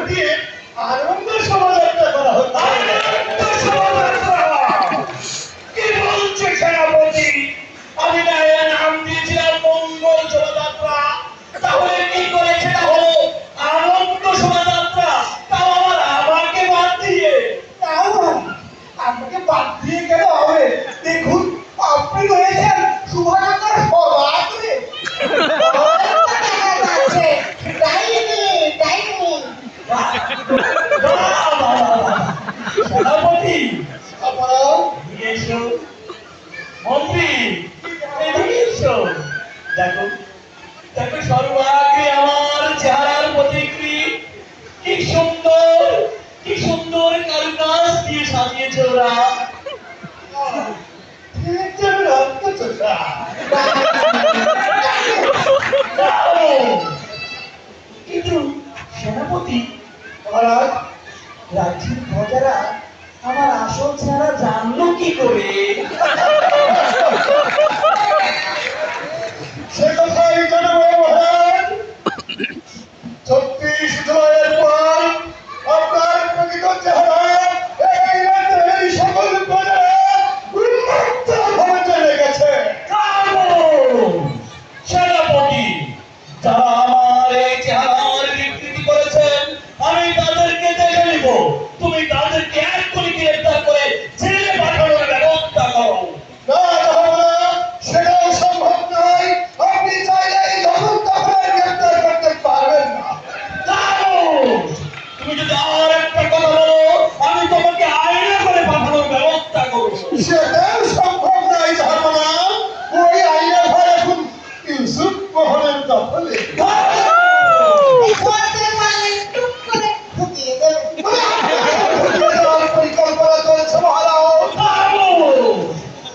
ঘটিয়ে আনন্দ শোভাযাত্রা করা হচ্ছে। আনন্দ শোভাযাত্রা? কি বলছে সেনাপতি? আমি না এর নাম দিয়েছিলাম মঙ্গল শোভাযাত্রা, তাহলে কি করে সেটা হলো আনন্দ শোভাযাত্রা, তাও আবার আমাকে বাদ দিয়ে? তাও আপনাকে বাদ দিয়ে গেল হবে। দেখুন আপনি রয়েছেন শোভাযাত্রার সভাপতি। সেনাপতি আপনারা এসো, মন্ত্রী এদিকে এসো। দেখো দেখো সর্বাগ্রে আমার চেহারার প্রতিকৃতি কি সুন্দর, কি সুন্দর কারুকাজ দিয়ে সাজিয়েছে ওরা। দেখছেন রক্তচোষা। কিন্তু সেনাপতি, মহারাজ রাজ্যের প্রজারা আমার আসল চেহারা জানলো কি করে? সে কথাই জানাবো মহারাজ। 36 জুলাইয়ের পর আপনার প্রকৃত চেহারা এই রাজ্যের সকল প্রজারা উন্মুক্তভাবে চলে গেছে। সেনাপতি, যারা আমার এই চেহারার বিকৃতি করেছেন আমি তাদেরকে দেখে নিব। তুমি তাদেরকে এক্ষুনি গ্রেফতার করে জেলে পাঠানোর ব্যবস্থা করো। না জাহাপনা, সেটাও সম্ভব নয়। আপনি চাইলেই যখন তখন গ্রেফতার করতে পারবেন না। তুমি যদি আর একটা কথা বলো আমি তোমাকে আইনে করে পাঠানোর ব্যবস্থা করবো। সেটাও সম্ভব নয় জাহাপনা। ওই আইনের ভার এখন ইউসুফ মোহনের দখলে। পরিকল্পনা চলছে মহারাজ।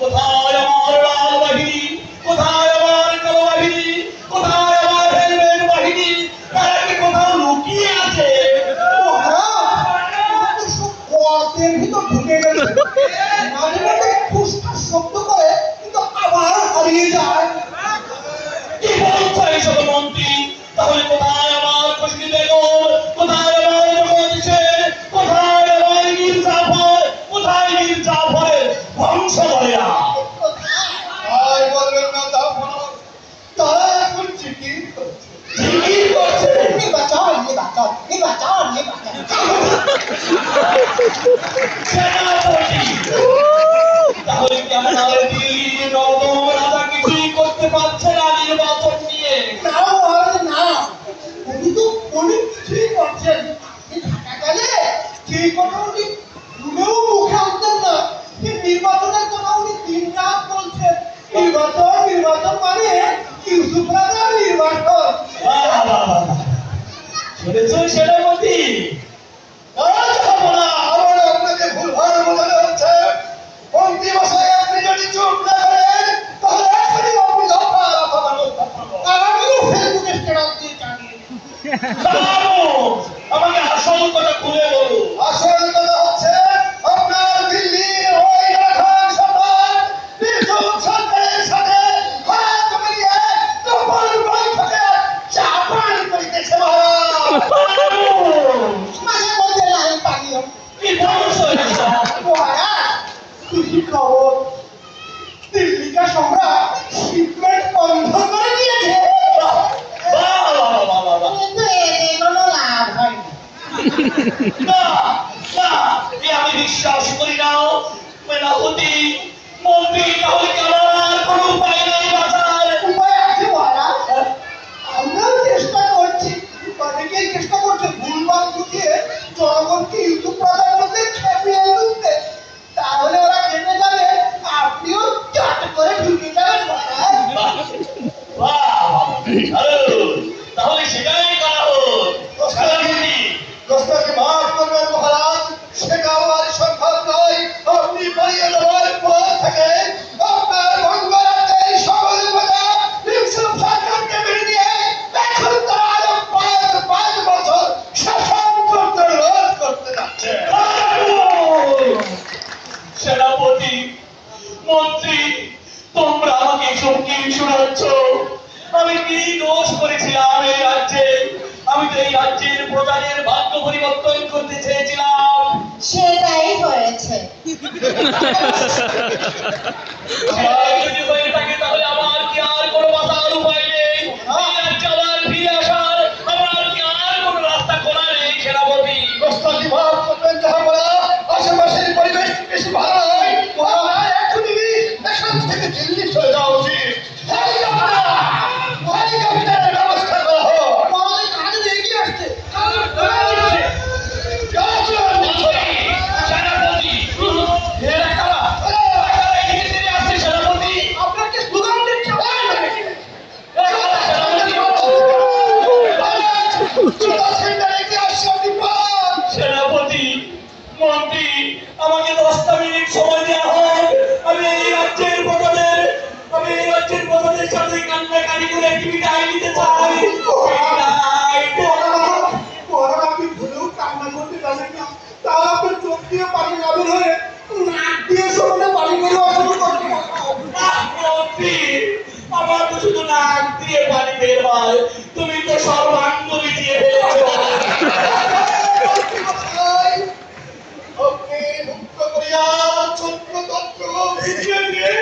কোথায় আমার লাল বাহিনী, কোথায় আমার কালো বাহিনী, কোথায় আমার হেলমেট বাহিনী? তারা কি কোথাও লুকিয়ে আছে? গর্তের ভিতর ঢুকে গেছে। মাঝে মাঝে ফুসফুস শব্দ করে কিন্তু আবার হারিয়ে যায়। কি বলছো এইসব মন্ত্রী? তাহলে কোথায় আমার খুশকি বেগম, কোথায় আমার জগৎ সেন, কোথায় আমার মীর জাফর, কোথায় মীর জাফরের বংশধরেরা? আর বলবেন না জাহাপনা, তারা এখন চিকিৎ করছে। কি করছে? সেনাপতি, তাহলে কি আমার দিল্লি নবম রাজা কিছুই করতে পারছে না নির্বাচন নিয়ে? তাও আর না, উনি তো অনেক কিছুই করছেন। আপনি থাকাকালে যেই কথা উনি ভুলেও মুখে আনতেন না, যে নির্বাচনের কথা উনি দিন রাত বলছেন। নির্বাচন নির্বাচন মানে ইউসুফ রাজার নির্বাচন। শুনেছো সেনাপতি? আমার আপনাকে ভুলভাল বোঝানো হচ্ছে। মন্ত্রী মশাই, আপনি যদি চুপ না করেন তাহলে এখনই আপনি যথাযথ ব্যবস্থা করবো। আমিও ফেসবুকে স্ট্যাটাস দিয়ে জানিয়ে দিই। আমাকে আসল কথা খুলে বলো। আসল কথা হচ্ছে আপনার দিল্লির ওই রাখাল সরকার বিদ্যুৎ সরকারের সাথে হাত মিলিয়ে গোপন বৈঠকে চাপান করিতেছে মহারাজ। মাঝে মধ্যে লাল পানীয়। কি বলছো এসব? মহারাজ, খুশি খবর, দিল্লিকা সম্রাট শিপমেন্ট বন্ধ করে দিয়েছে। কিন্তু এতে কোনো লাভ হয়নি। না না, এ আমি বিশ্বাস করি না। মেনাপতি, মন্ত্রী, তাহলে কি আমার আর কোনো উপায় নেই বাঁচার? উপায় আছে মহারাজ, আমরাও চেষ্টা করছি। অনেকেই চেষ্টা করছে ভুলভাল বুঝিয়ে জনগণকে ইউসুফ রাজার মধ্যে খেপিয়ে তুলতে। তাহলে ওরা খেপে যাবে, আপনিও চট করে ঢুকে যাবেন মহারাজ। তাহলে সেটাই করা হোক। সেনাপতি, দোস্তাকে মাফ করবেন মহারাজ, সেটা আমার সম্ভব নয়। আপনি পালিয়ে যাওয়ার পর থেকে আপনার বঙ্গরাজ্যের সকল প্রজা ইউসুফ সরকারকে মেরে দিয়ে এখন তারা আরো 5 বছর শাসন করতে রোধ করতে যাচ্ছে। সেনাপতি, মন্ত্রী, তোমরা আমাকে এসব কি শোনাচ্ছ? আমি কি দোষ করেছিলাম এই রাজ্যে? আমি তো এই রাজ্যের প্রজাদের ভাগ্য পরিবর্তন করতে চেয়েছিলাম। সেটাই হয়েছে। সেটাই যদি হয়ে থাকে তাহলে আমার কি আর কোনো বাঁচার উপায় নেই? এই রাজ্যে আবার ফিরে আসার আমার কি আর কোনো রাস্তা খোলা নেই সেনাপতি? প্রস্তাবটি মাফ করবেন জাহাপনা, আশেপাশের পরিবেশ বেশি ভালো নয়। আমার এখনই এখান থেকে দিল্লি চলে যাওয়া উচিত। হেলিকপ্টারের ব্যবস্থা করা হোক। আমাদের কাজে এগিয়ে আসছে। সেনাপতি, এরা কারা? কারা এগিয়ে দিয়ে আসছে সেনাপতি? আপনাকে স্লোগান দিচ্ছে। এরা কারা সেনাপতি? সেনাপতি, মন্ত্রী, আমাকে 10টা মিনিট সময় দেওয়া হয়। আমি এই রাজ্যের প্রজাদের সাথে কান্নাকাটি করে একটি বিদায় নিতে চাই। আপনি ভুলেও কান্না করতে জানেন না, তাও আপনার চোখ দিয়ে পানি না বের হয়ে নাক দিয়ে সমানে পানি বের শুরু করতে। মন্ত্রী, আমার তো শুধু নাক দিয়ে পানি বের হয়, তুমি তো সর্বাঙ্গ ভিজিয়ে ফেলেছো। ওকে মুক্ত করিয়া ছত্র তত্র ভিজিয়ে দিয়ে